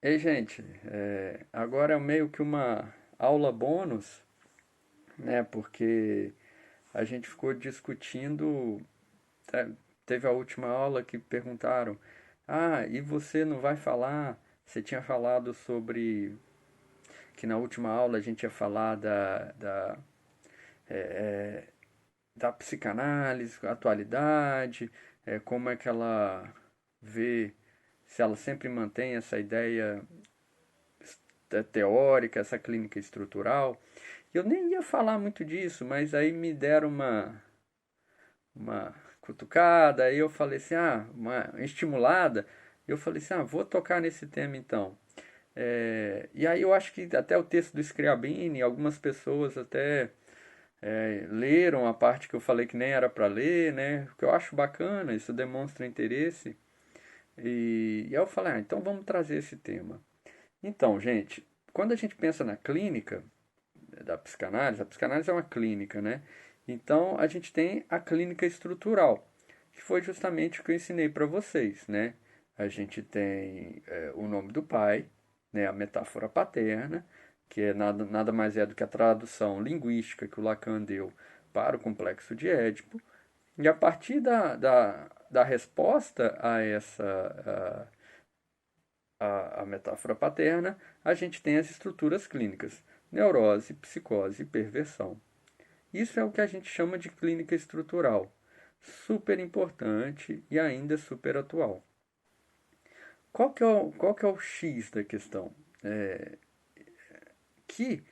Ei, gente, agora é meio que uma aula bônus, né? Porque a gente ficou discutindo. tá, Teve a última aula que perguntaram: Ah, e você não vai falar? Você tinha falado sobre que na última aula a gente ia falar da psicanálise, atualidade, como é que ela vê, se ela sempre mantém essa ideia teórica, essa clínica estrutural. Eu nem ia falar muito disso, mas aí me deram uma cutucada, aí eu falei assim, uma estimulada, eu falei assim, vou tocar nesse tema então. E aí eu acho que até o texto do Scriabini, algumas pessoas até leram a parte que eu falei que nem era para ler, né? O que eu acho bacana, isso demonstra interesse. E aí eu falei, então vamos trazer esse tema. Então, gente, quando a gente pensa na clínica, da psicanálise, a psicanálise é uma clínica, né? Então a gente tem a clínica estrutural, que foi justamente o que eu ensinei para vocês, né? A gente tem o nome do pai, né? A metáfora paterna, que é nada mais é do que a tradução linguística que o Lacan deu para o complexo de Édipo. E a partir da resposta a essa a metáfora paterna, a gente tem as estruturas clínicas: neurose, psicose e perversão. Isso é o que a gente chama de clínica estrutural. Super importante e ainda super atual. Qual que é o X da questão? É, que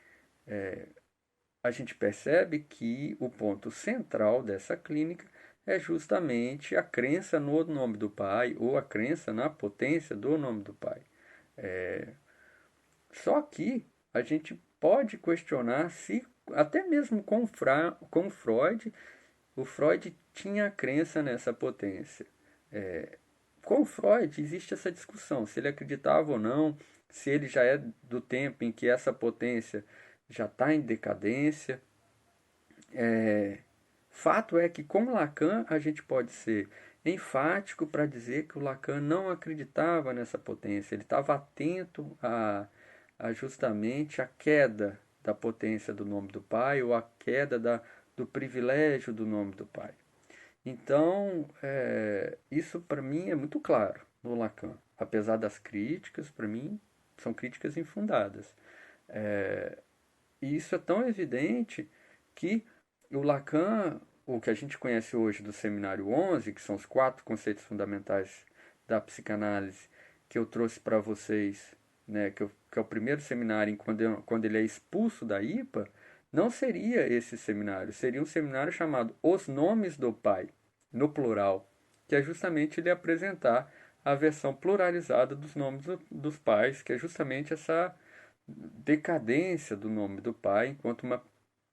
a gente percebe que o ponto central dessa clínica é justamente a crença no nome do pai ou a crença na potência do nome do pai. Só que a gente pode questionar se, até mesmo com Freud, o Freud tinha crença nessa potência. Com Freud existe essa discussão, se ele acreditava ou não, se ele já é do tempo em que essa potência já está em decadência. Fato é que com Lacan a gente pode ser enfático para dizer que o Lacan não acreditava nessa potência, ele estava atento a justamente a queda da potência do nome do pai ou a queda do privilégio do nome do pai. Então, isso para mim é muito claro no Lacan. Apesar das críticas, para mim são críticas infundadas. E isso é tão evidente que o Lacan, o que a gente conhece hoje do Seminário 11, que são os quatro conceitos fundamentais da psicanálise que eu trouxe para vocês, né, que é o primeiro seminário quando ele é expulso da IPA, não seria esse seminário, seria um seminário chamado Os Nomes do Pai, no plural, que é justamente ele apresentar a versão pluralizada dos nomes dos pais, que é justamente essa decadência do nome do pai enquanto uma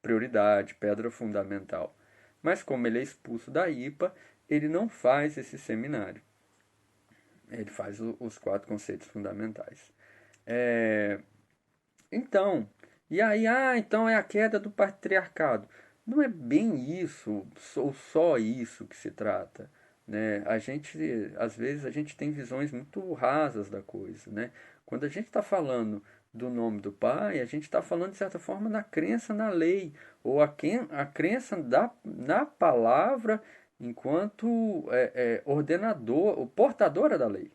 prioridade, pedra fundamental. Mas como ele é expulso da IPA, ele não faz esse seminário. Ele faz os quatro conceitos fundamentais. É, então, e aí, então é a queda do patriarcado. Não é bem isso, ou só isso que se trata, né? Às vezes, a gente tem visões muito rasas da coisa, né? Quando a gente está falando do nome do pai, a gente está falando, de certa forma, da crença na lei, ou a crença na palavra enquanto ordenador, ou portadora da lei.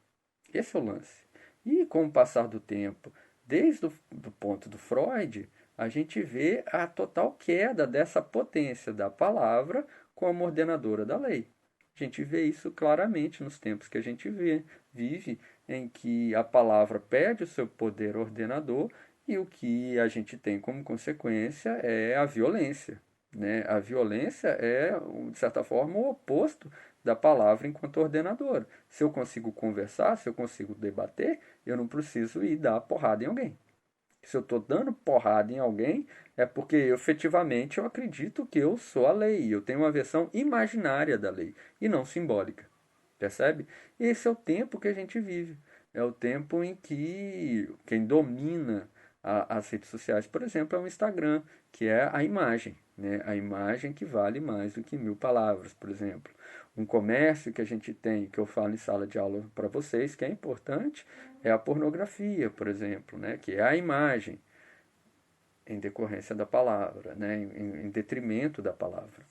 Esse é o lance. E com o passar do tempo, desde o do ponto do Freud, a gente vê a total queda dessa potência da palavra como ordenadora da lei. A gente vê isso claramente nos tempos que a gente vive, em que a palavra perde o seu poder ordenador e o que a gente tem como consequência é a violência. Né? A violência é, de certa forma, o oposto da palavra enquanto ordenadora. Se eu consigo conversar, se eu consigo debater, eu não preciso ir dar porrada em alguém. Se eu estou dando porrada em alguém, é porque efetivamente eu acredito que eu sou a lei. Eu tenho uma versão imaginária da lei e não simbólica. Percebe? Esse é o tempo que a gente vive. É o tempo em que quem domina As redes sociais, por exemplo, é o Instagram, que é a imagem, né? A imagem que vale mais do que 1000 palavras, por exemplo. Um comércio que a gente tem, que eu falo em sala de aula para vocês, que é importante, é a pornografia, por exemplo, né? Que é a imagem em decorrência da palavra, né? Em detrimento da palavra.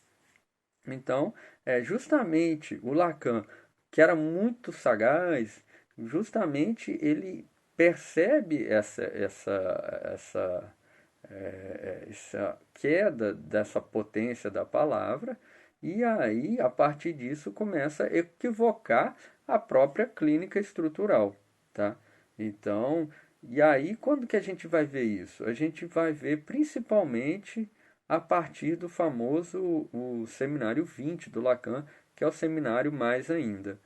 Então, justamente o Lacan, que era muito sagaz, justamente ele percebe essa queda dessa potência da palavra, e aí, a partir disso, começa a equivocar a própria clínica estrutural, tá? Então, e aí, quando que a gente vai ver isso? A gente vai ver principalmente a partir do famoso o seminário 20 do Lacan, que é o seminário mais ainda.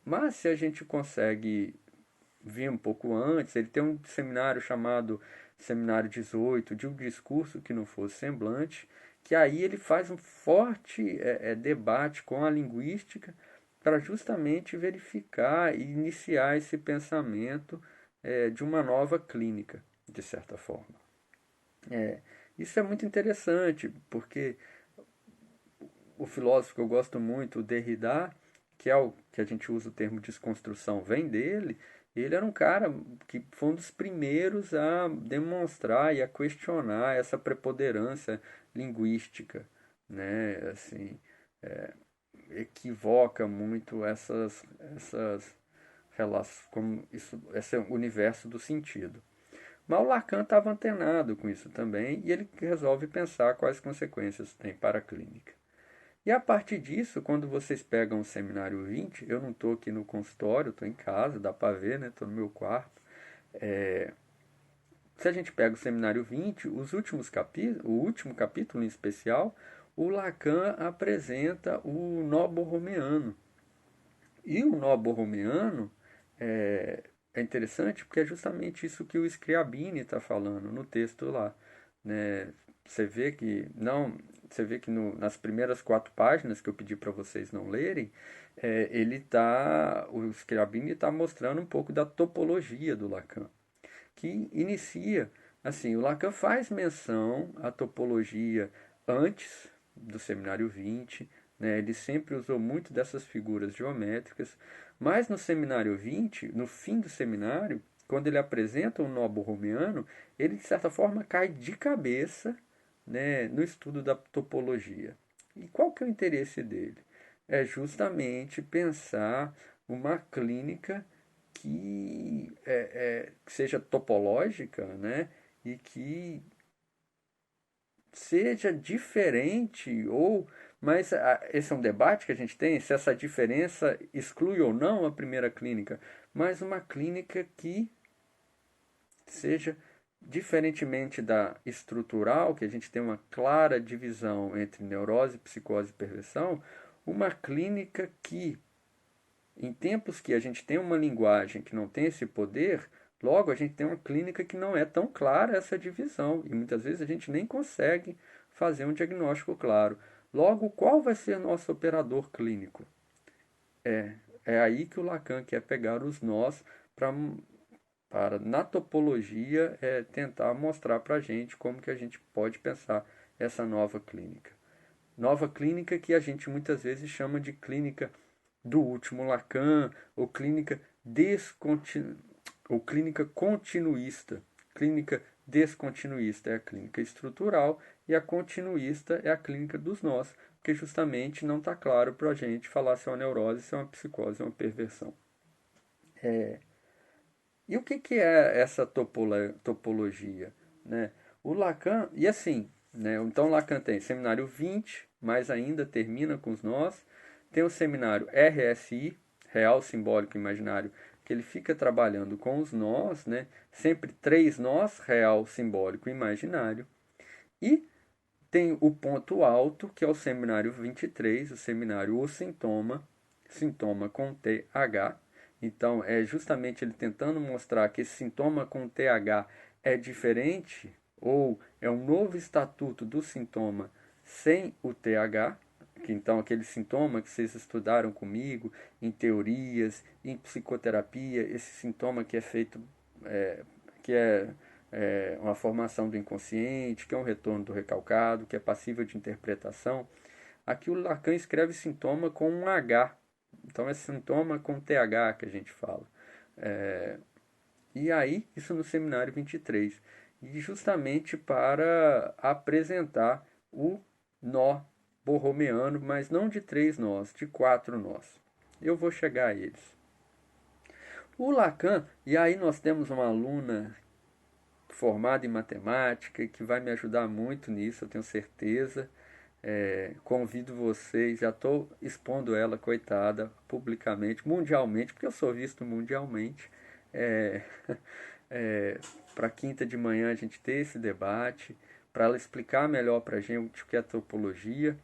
Mas se a gente consegue vir um pouco antes, ele tem um seminário chamado Seminário 18, de um discurso que não fosse semblante, que aí ele faz um forte debate com a linguística para justamente verificar e iniciar esse pensamento de uma nova clínica, de certa forma. É, isso é muito interessante, porque o filósofo que eu gosto muito, o Derrida, que é o que a gente usa o termo desconstrução, vem dele. Ele era um cara que foi um dos primeiros a demonstrar e a questionar essa preponderância linguística, né? Assim, equivoca muito essas relações, como isso, esse universo do sentido. Mas o Lacan estava antenado com isso também e ele resolve pensar quais consequências tem para a clínica. E a partir disso, quando vocês pegam o seminário 20, eu não estou aqui no consultório, estou em casa, dá para ver, né? Estou no meu quarto. Se a gente pega o seminário 20, o último capítulo em especial, o Lacan apresenta o nó borromeano. E o nó borromeano é interessante porque é justamente isso que o Scriabini está falando no texto lá, né? Você vê que não, você vê que nas primeiras 4 páginas que eu pedi para vocês não lerem, o Scriabini está mostrando um pouco da topologia do Lacan, que inicia assim, o Lacan faz menção à topologia antes do seminário 20, né? Ele sempre usou muito dessas figuras geométricas, mas no seminário 20, no fim do seminário, quando ele apresenta o nó borromeano, ele de certa forma cai de cabeça, né, no estudo da topologia. E qual que é o interesse dele? É justamente pensar uma clínica que seja topológica, né, e que seja diferente ou mas esse é um debate que a gente tem se essa diferença exclui ou não a primeira clínica, mas uma clínica que seja diferentemente da estrutural, que a gente tem uma clara divisão entre neurose, psicose e perversão, uma clínica que em tempos que a gente tem uma linguagem que não tem esse poder, logo a gente tem uma clínica que não é tão clara essa divisão e muitas vezes a gente nem consegue fazer um diagnóstico claro. Logo, qual vai ser nosso operador clínico? É aí que o Lacan quer pegar os nós para, na topologia, tentar mostrar para a gente como que a gente pode pensar essa nova clínica. Nova clínica que a gente muitas vezes chama de clínica do último Lacan, ou clínica ou clínica continuista. Clínica descontinuísta é a clínica estrutural e a continuista é a clínica dos nós, porque justamente não está claro para a gente falar se é uma neurose, se é uma psicose, se é uma perversão. E o que é essa topologia? Né? O Lacan, e assim, né? Então Lacan tem seminário 20, mais ainda termina com os nós, tem o seminário RSI, Real, Simbólico e Imaginário, que ele fica trabalhando com os nós, né? Sempre 3 nós, real, simbólico e imaginário. E tem o ponto alto, que é o seminário 23, o seminário O Sintoma, sintoma com TH. Então, é justamente ele tentando mostrar que esse sintoma com TH é diferente, ou é um novo estatuto do sintoma sem o TH, que então aquele sintoma que vocês estudaram comigo em teorias, em psicoterapia, esse sintoma que é feito, que é uma formação do inconsciente, que é um retorno do recalcado, que é passível de interpretação. Aqui o Lacan escreve sintoma com um H, então é sintoma com TH que a gente fala. E aí, isso no seminário 23. E justamente para apresentar o nó borromeano, mas não de 3 nós, de 4 nós. Eu vou chegar a eles. O Lacan, e aí nós temos uma aluna formada em matemática que vai me ajudar muito nisso, eu tenho certeza. Convido vocês, já estou expondo ela, coitada, publicamente, mundialmente, porque eu sou visto mundialmente. É, para quinta de manhã a gente ter esse debate, para ela explicar melhor para a gente o que é topologia.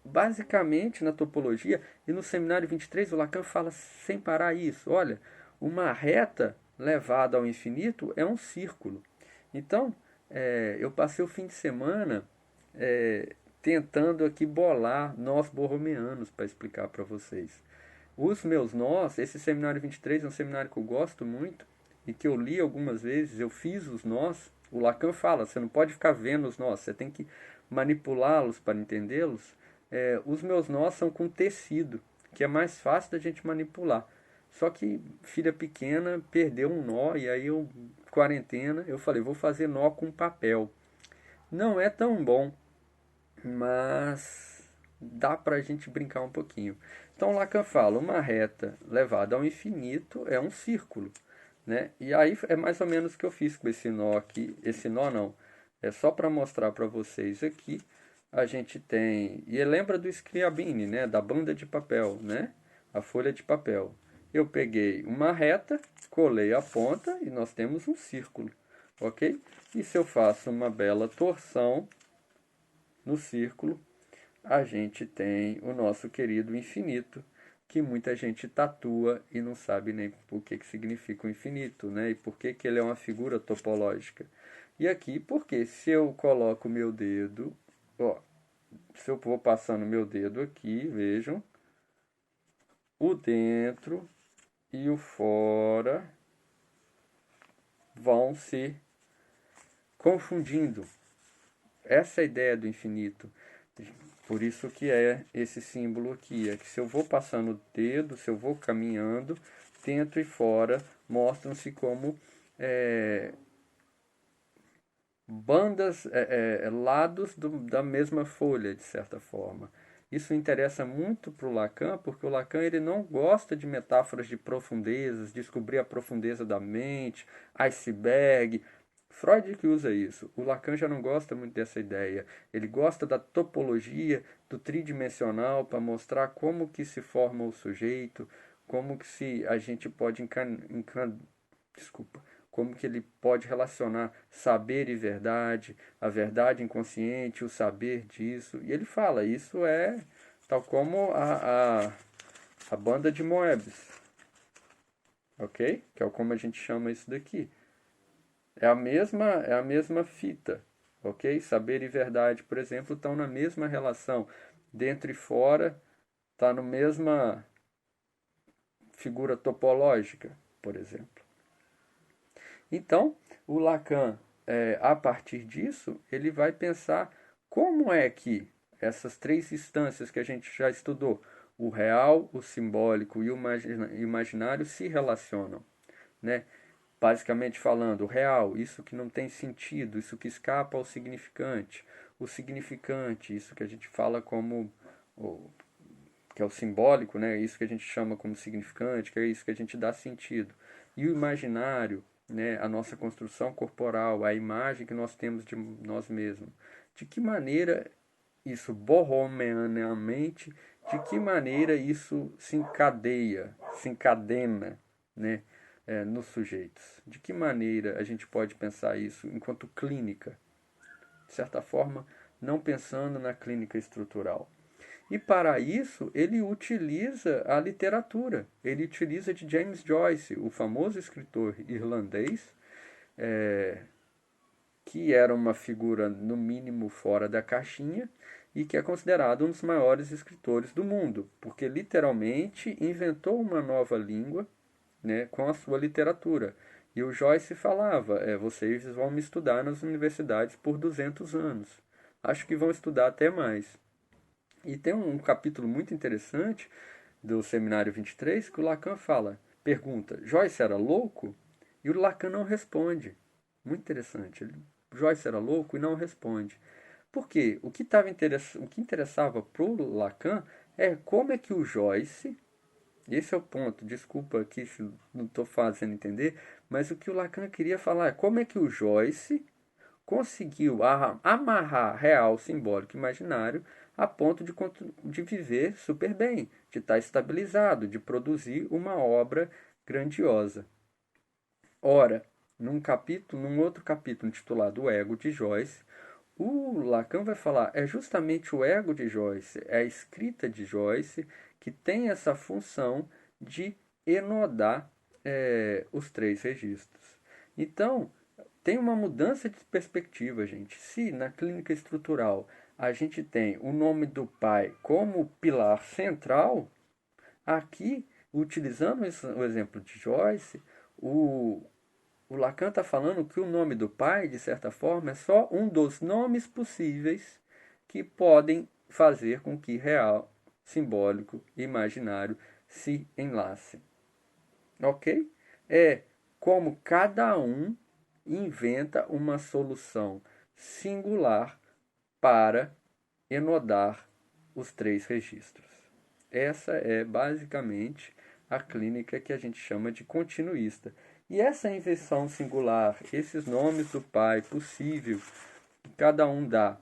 Basicamente, na topologia, e no seminário 23, o Lacan fala sem parar isso. Olha, uma reta levada ao infinito é um círculo. Então, eu passei o fim de semana tentando aqui bolar nós borromeanos para explicar para vocês. Os meus nós, esse seminário 23 é um seminário que eu gosto muito e que eu li algumas vezes, eu fiz os nós. O Lacan fala, você não pode ficar vendo os nós, você tem que manipulá-los para entendê-los. Os meus nós são com tecido, que é mais fácil da gente manipular. Só que filha pequena perdeu um nó e aí eu, quarentena, eu falei, vou fazer nó com papel. Não é tão bom, mas dá para a gente brincar um pouquinho. Então Lacan fala, uma reta levada ao infinito é um círculo, né? E aí é mais ou menos o que eu fiz com esse nó aqui. Esse nó não, é só para mostrar para vocês aqui. A gente tem, e lembra do Scriabine, né? Da banda de papel, né? A folha de papel. Eu peguei uma reta, colei a ponta e nós temos um círculo, ok? E se eu faço uma bela torção no círculo, a gente tem o nosso querido infinito, que muita gente tatua e não sabe nem por que significa o infinito, né? E por que ele é uma figura topológica. E aqui, porque se eu coloco o meu dedo, ó, se eu vou passando meu dedo aqui, vejam, o dentro e o fora vão se confundindo. Essa é a ideia do infinito. Por isso que é esse símbolo aqui, é que se eu vou passando o dedo, se eu vou caminhando, dentro e fora mostram-se como bandas, lados da mesma folha, de certa forma. Isso interessa muito para o Lacan, porque o Lacan ele não gosta de metáforas de profundezas, descobrir a profundeza da mente, iceberg. Freud que usa isso. O Lacan já não gosta muito dessa ideia. Ele gosta da topologia, do tridimensional, para mostrar como que se forma o sujeito, como que a gente pode desculpa, como que ele pode relacionar saber e verdade, a verdade inconsciente, o saber disso. E ele fala, isso é tal como a banda de Moebius, ok? Que é como a gente chama isso daqui. É a mesma fita, ok? Saber e verdade, por exemplo, estão na mesma relação. Dentro e fora está na mesma figura topológica, por exemplo. Então, o Lacan, a partir disso, ele vai pensar como é que essas três instâncias que a gente já estudou, o real, o simbólico e o imaginário, se relacionam, né? Basicamente falando, o real, isso que não tem sentido, isso que escapa ao significante. O significante, isso que a gente fala como, que é o simbólico, né? Isso que a gente chama como significante, que é isso que a gente dá sentido. E o imaginário, né? A nossa construção corporal, a imagem que nós temos de nós mesmos. De que maneira isso borromeanamente, de que maneira isso se encadeia, se encadena, né? Nos sujeitos. De que maneira a gente pode pensar isso enquanto clínica? De certa forma, não pensando na clínica estrutural. E para isso, ele utiliza a literatura. Ele utiliza de James Joyce, o famoso escritor irlandês, que era uma figura, no mínimo, fora da caixinha e que é considerado um dos maiores escritores do mundo, porque literalmente inventou uma nova língua, né, com a sua literatura. E o Joyce falava, vocês vão me estudar nas universidades por 200 anos. Acho que vão estudar até mais. E tem um capítulo muito interessante do Seminário 23 que o Lacan fala, pergunta, Joyce era louco? E o Lacan não responde. Muito interessante. Joyce era louco e não responde. Por quê? O que interessava para o Lacan é como é que o Joyce, esse é o ponto, desculpa aqui se não estou fazendo entender, mas o que o Lacan queria falar é como é que o Joyce conseguiu amarrar real, simbólico e imaginário a ponto de viver super bem, de estar estabilizado, de produzir uma obra grandiosa. Ora, num outro capítulo intitulado O Ego de Joyce, o Lacan vai falar, é justamente o ego de Joyce, é a escrita de Joyce que tem essa função de enodar os três registros. Então, tem uma mudança de perspectiva, gente. Se na clínica estrutural a gente tem o nome do pai como pilar central, aqui, utilizando o exemplo de Joyce, o, o Lacan está falando que o nome do pai, de certa forma, é só um dos nomes possíveis que podem fazer com que real, simbólico e imaginário se enlacem. Ok? É como cada um inventa uma solução singular para enodar os três registros. Essa é basicamente a clínica que a gente chama de continuista. E essa invenção singular, esses nomes do pai possível que cada um dá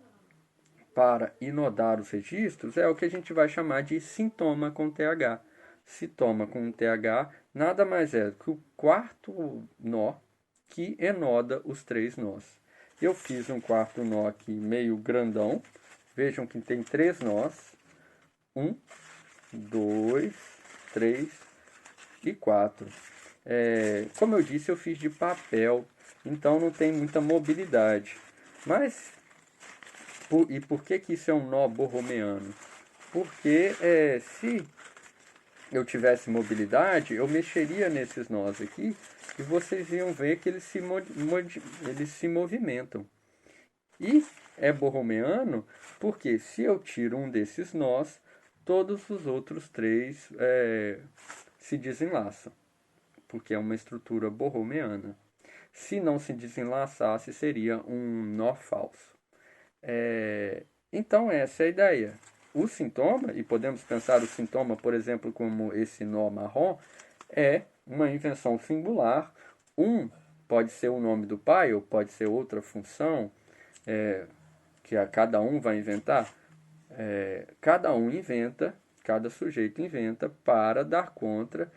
para inodar os registros, é o que a gente vai chamar de sintoma com TH. Sintoma com TH nada mais é que o quarto nó que enoda os três nós. Eu fiz um quarto nó aqui meio grandão. Vejam que tem 3 nós. 1, 2, 3 e 4. Como eu disse, eu fiz de papel, então não tem muita mobilidade. Mas, e por que isso é um nó borromeano? Porque se eu tivesse mobilidade, eu mexeria nesses nós aqui e vocês iam ver que eles se movimentam. E é borromeano porque se eu tiro um desses nós, todos os outros 3 se desenlaçam, porque é uma estrutura borromeana. Se não se desenlaçasse, seria um nó falso. Então, essa é a ideia. O sintoma, e podemos pensar o sintoma, por exemplo, como esse nó marrom, é uma invenção singular. Pode ser o nome do pai, ou pode ser outra função, que cada um vai inventar. Cada um inventa, cada sujeito inventa para dar conta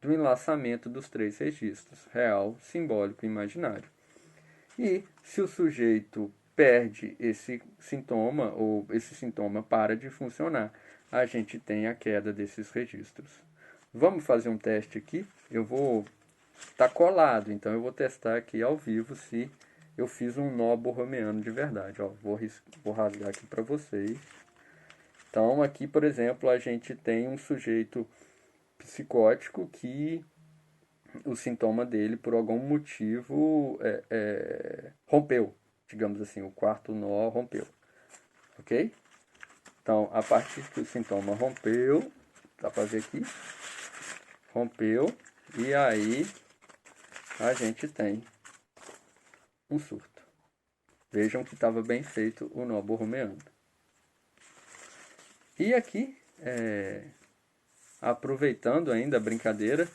do enlaçamento dos 3 registros, real, simbólico e imaginário. E se o sujeito perde esse sintoma, ou esse sintoma para de funcionar, a gente tem a queda desses registros. Vamos fazer um teste aqui. Eu vou estar colado, então eu vou testar aqui ao vivo se eu fiz um nó borromeano de verdade. Ó, vou rasgar aqui para vocês. Então, aqui, por exemplo, a gente tem um sujeito psicótico que o sintoma dele, por algum motivo, rompeu. Digamos assim, o quarto nó rompeu. Ok? Então, a partir que o sintoma rompeu, dá para ver aqui, rompeu, e aí a gente tem um surto. Vejam que estava bem feito o nó borromeano. E aqui, aproveitando ainda a brincadeira,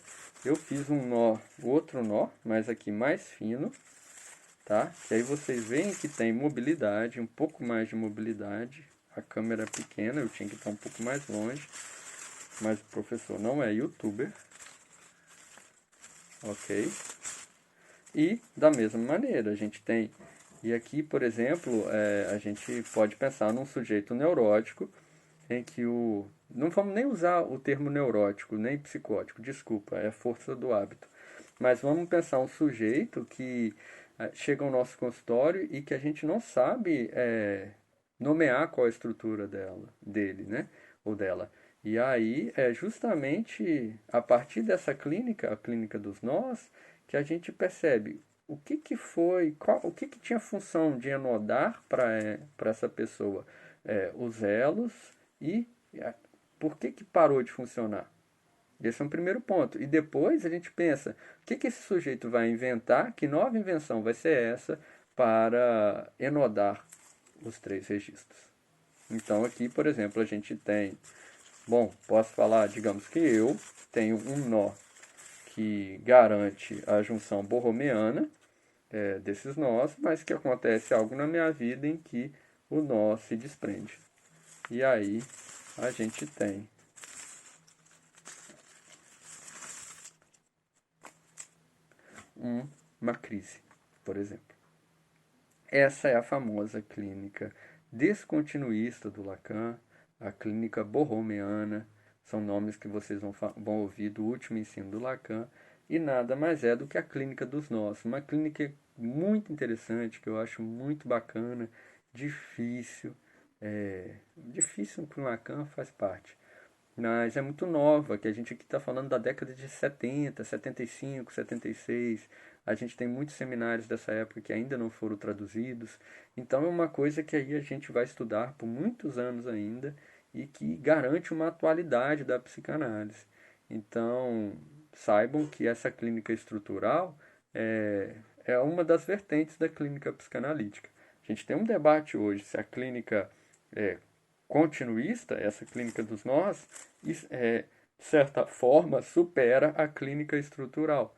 eu fiz um nó, outro nó, mas aqui mais fino, tá? E aí vocês veem que tem mobilidade, um pouco mais de mobilidade. A câmera é pequena, eu tinha que estar um pouco mais longe, mas o professor não é youtuber. Ok? E da mesma maneira, a gente tem... E aqui, por exemplo, a gente pode pensar num sujeito neurótico em que o... Não vamos nem usar o termo neurótico, nem psicótico, desculpa, é força do hábito. Mas vamos pensar um sujeito que chega ao nosso consultório e que a gente não sabe nomear qual a estrutura dele, né? Ou dela. E aí é justamente a partir dessa clínica, a clínica dos nós, que a gente percebe o que que foi, o que que tinha função de enodar para essa pessoa os elos e por que que parou de funcionar. Esse é um primeiro ponto. E depois a gente pensa, o que que esse sujeito vai inventar, que nova invenção vai ser essa para enodar os três registros. Então aqui, por exemplo, a gente tem, bom, posso falar, digamos que eu tenho um nó que garante a junção borromeana desses nós, mas que acontece algo na minha vida em que o nó se desprende. E aí a gente tem uma crise, por exemplo. Essa é a famosa clínica descontinuista do Lacan, a clínica borromeana, são nomes que vocês vão ouvir do último ensino do Lacan, e nada mais é do que a clínica dos nós. Uma clínica muito interessante, que eu acho muito bacana, difícil, difícil para o Lacan faz parte, mas é muito nova, que a gente aqui está falando da década de 70, 75, 76. A gente tem muitos seminários dessa época que ainda não foram traduzidos. Então é uma coisa que aí a gente vai estudar por muitos anos ainda e que garante uma atualidade da psicanálise. Então, saibam que essa clínica estrutural é uma das vertentes da clínica psicanalítica. A gente tem um debate hoje se a clínica é continuista, essa clínica dos nós, de certa forma, supera a clínica estrutural.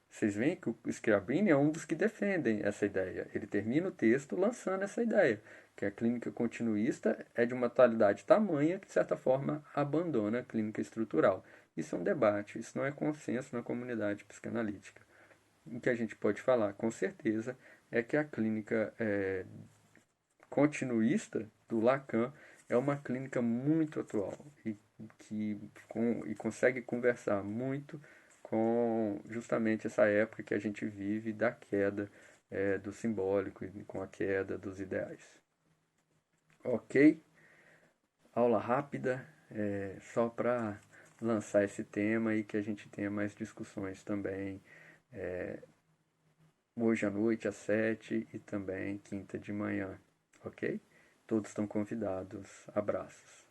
Vocês veem que o Schiavini é um dos que defendem essa ideia. Ele termina o texto lançando essa ideia, que a clínica continuista é de uma atualidade tamanha que, de certa forma, abandona a clínica estrutural. Isso é um debate, isso não é consenso na comunidade psicanalítica. O que a gente pode falar, com certeza, é que a clínica continuista do Lacan é uma clínica muito atual e consegue conversar muito com justamente essa época que a gente vive da queda do simbólico e com a queda dos ideais. Ok? Aula rápida, só para lançar esse tema e que a gente tenha mais discussões também hoje à noite às 7 e também quinta de manhã. Ok? Todos estão convidados. Abraços.